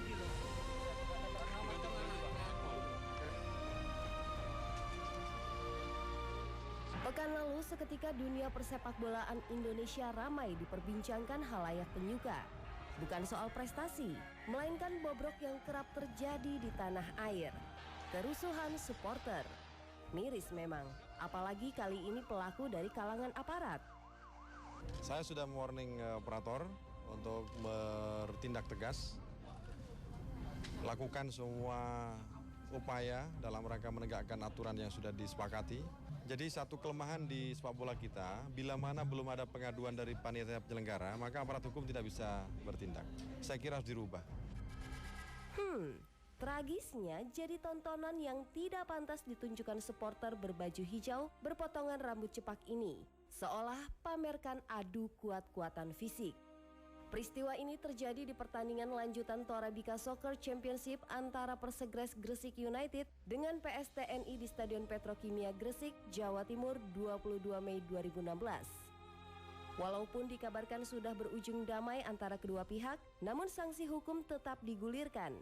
lagi loh. Pekan lalu seketika dunia persepakbolaan Indonesia ramai diperbincangkan halayak penyuka. Bukan soal prestasi, melainkan bobrok yang kerap terjadi di tanah air. Kerusuhan supporter. Miris memang, apalagi kali ini pelaku dari kalangan aparat. Saya sudah warning operator untuk bertindak tegas, lakukan semua upaya dalam rangka menegakkan aturan yang sudah disepakati. Jadi satu kelemahan di sepak bola kita, bila mana belum ada pengaduan dari panitia penyelenggara, maka aparat hukum tidak bisa bertindak. Saya kira harus dirubah. Tragisnya jadi tontonan yang tidak pantas ditunjukkan supporter berbaju hijau berpotongan rambut cepak ini, seolah pamerkan adu kuat-kuatan fisik. Peristiwa ini terjadi di pertandingan lanjutan Torabika Soccer Championship antara Persegres Gresik United dengan PS TNI di Stadion Petrokimia Gresik, Jawa Timur 22 Mei 2016. Walaupun dikabarkan sudah berujung damai antara kedua pihak, namun sanksi hukum tetap digulirkan.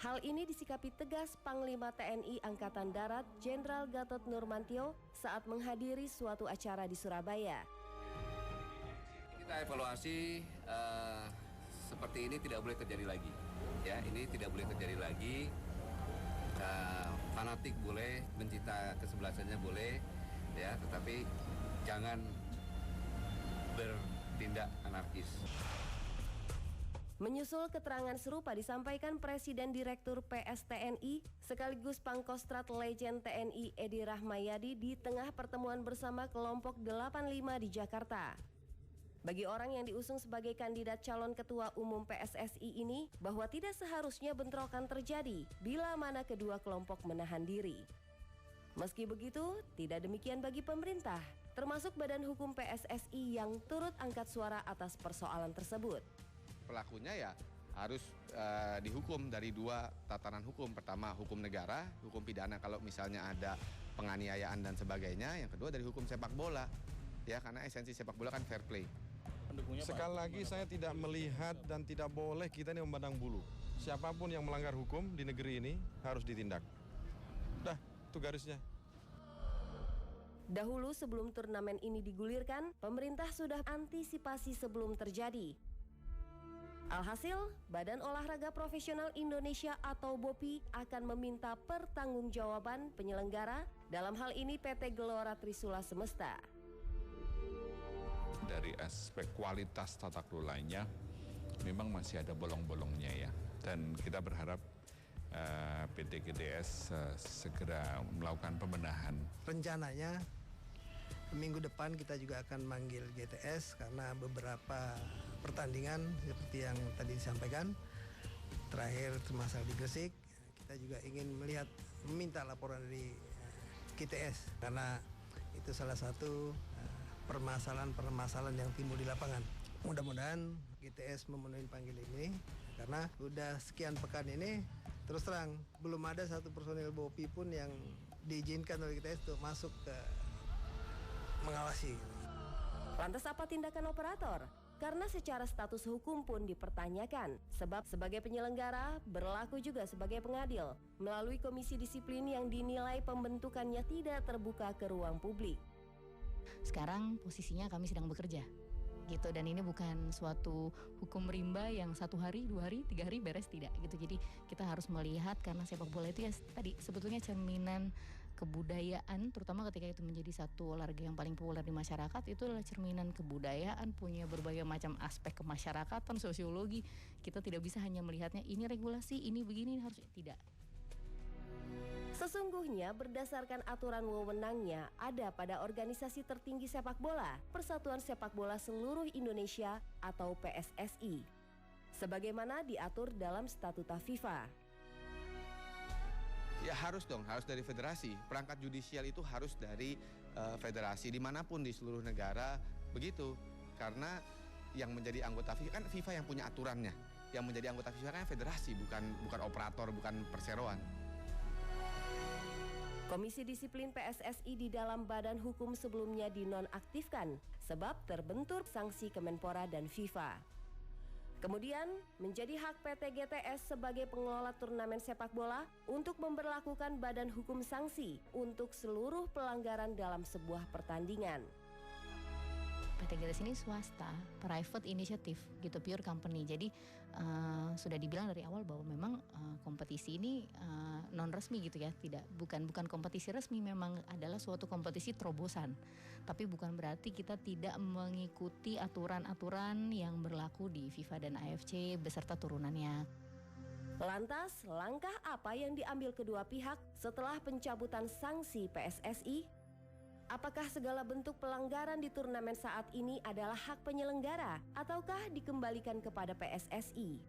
Hal ini disikapi tegas Panglima TNI Angkatan Darat Jenderal Gatot Nurmantio saat menghadiri suatu acara di Surabaya. Kita evaluasi seperti ini tidak boleh terjadi lagi. Ya, ini tidak boleh terjadi lagi. Fanatik boleh, mencinta kesebelasannya boleh, ya, tetapi jangan bertindak anarkis. Menyusul keterangan serupa disampaikan Presiden Direktur PSTNI sekaligus Pangkostrat Legend TNI Edi Rahmayadi di tengah pertemuan bersama kelompok 85 di Jakarta. Bagi orang yang diusung sebagai kandidat calon ketua umum PSSI ini, bahwa tidak seharusnya bentrokan terjadi bila mana kedua kelompok menahan diri. Meski begitu, tidak demikian bagi pemerintah, termasuk Badan Hukum PSSI yang turut angkat suara atas persoalan tersebut. Pelakunya ya harus dihukum dari dua tatanan hukum. Pertama, hukum negara, hukum pidana kalau misalnya ada penganiayaan dan sebagainya. Yang kedua dari hukum sepak bola, ya, karena esensi sepak bola kan fair play. Sekali lagi saya tidak melihat dan tidak boleh kita ini memandang bulu. Siapapun yang melanggar hukum di negeri ini harus ditindak. Dah, itu garisnya. Dahulu sebelum turnamen ini digulirkan, pemerintah sudah antisipasi sebelum terjadi. Alhasil, Badan Olahraga Profesional Indonesia atau BOPI akan meminta pertanggungjawaban penyelenggara, dalam hal ini PT Gelora Trisula Semesta. Dari aspek kualitas tata kelolanya memang masih ada bolong-bolongnya ya, dan kita berharap PT GTS segera melakukan pembenahan. Rencananya minggu depan kita juga akan manggil GTS karena beberapa pertandingan seperti yang tadi disampaikan terakhir termasuk di Gresik, kita juga ingin meminta laporan dari GTS karena itu salah satu permasalahan yang timbul di lapangan. Mudah-mudahan GTS memenuhi panggilan ini karena udah sekian pekan ini terus terang belum ada satu personil BOPI pun yang diizinkan oleh GTS untuk masuk ke mengawasi. Lantas apa tindakan operator? Karena secara status hukum pun dipertanyakan, sebab sebagai penyelenggara berlaku juga sebagai pengadil melalui komisi disiplin yang dinilai pembentukannya tidak terbuka ke ruang publik. Sekarang posisinya kami sedang bekerja gitu, dan ini bukan suatu hukum rimba yang 1 hari, 2 hari, 3 hari beres, tidak gitu. Jadi kita harus melihat karena sepak bola itu ya tadi sebetulnya cerminan kebudayaan, terutama ketika itu menjadi satu olahraga yang paling populer di masyarakat, itu adalah cerminan kebudayaan, punya berbagai macam aspek kemasyarakatan, sosiologi. Kita tidak bisa hanya melihatnya ini regulasi, ini begini, ini harus, tidak. Sesungguhnya berdasarkan aturan wewenangnya ada pada organisasi tertinggi sepak bola, Persatuan Sepak Bola Seluruh Indonesia atau PSSI, sebagaimana diatur dalam statuta FIFA. Ya harus dong, harus dari federasi. Perangkat judisial itu harus dari federasi dimanapun di seluruh negara begitu. Karena yang menjadi anggota FIFA kan FIFA yang punya aturannya. Yang menjadi anggota FIFA kan federasi, bukan operator, bukan perseroan. Komisi Disiplin PSSI di dalam badan hukum sebelumnya dinonaktifkan sebab terbentur sanksi Kemenpora dan FIFA. Kemudian, menjadi hak PT GTS sebagai pengelola turnamen sepak bola untuk memberlakukan badan hukum sanksi untuk seluruh pelanggaran dalam sebuah pertandingan. PT GTS ini swasta, private initiative gitu, pure company. Jadi sudah dibilang dari awal bahwa memang kompetisi ini non resmi gitu ya, bukan kompetisi resmi, memang adalah suatu kompetisi terobosan. Tapi bukan berarti kita tidak mengikuti aturan-aturan yang berlaku di FIFA dan AFC beserta turunannya. Lantas, langkah apa yang diambil kedua pihak setelah pencabutan sanksi PSSI? Apakah segala bentuk pelanggaran di turnamen saat ini adalah hak penyelenggara ataukah dikembalikan kepada PSSI?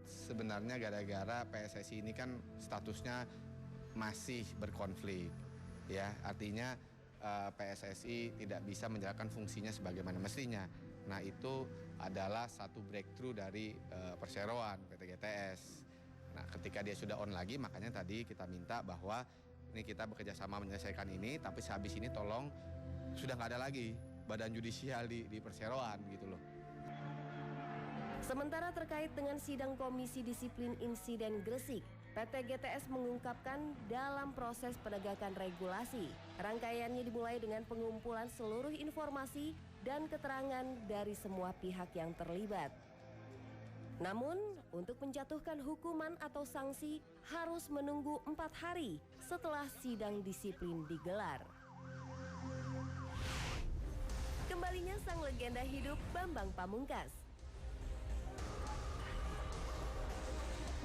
Sebenarnya gara-gara PSSI ini kan statusnya masih berkonflik, ya, artinya PSSI tidak bisa menjalankan fungsinya sebagaimana mestinya. Nah, itu adalah satu breakthrough dari perseroan PT GTS. Nah, ketika dia sudah on lagi, makanya tadi kita minta bahwa ini kita bekerja sama menyelesaikan ini, tapi sehabis ini tolong sudah nggak ada lagi badan judisial di perseroan gitu loh. Sementara terkait dengan sidang Komisi Disiplin Insiden Gresik, PT GTS mengungkapkan dalam proses penegakan regulasi, rangkaiannya dimulai dengan pengumpulan seluruh informasi dan keterangan dari semua pihak yang terlibat. Namun, untuk menjatuhkan hukuman atau sanksi harus menunggu 4 hari setelah sidang disiplin digelar. Kembalinya sang legenda hidup Bambang Pamungkas.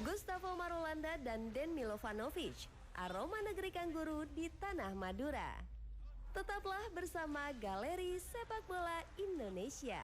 Gustavo Marulanda dan Den Milovanovic, aroma negeri Kangguru di tanah Madura. Tetaplah bersama Galeri Sepak Bola Indonesia.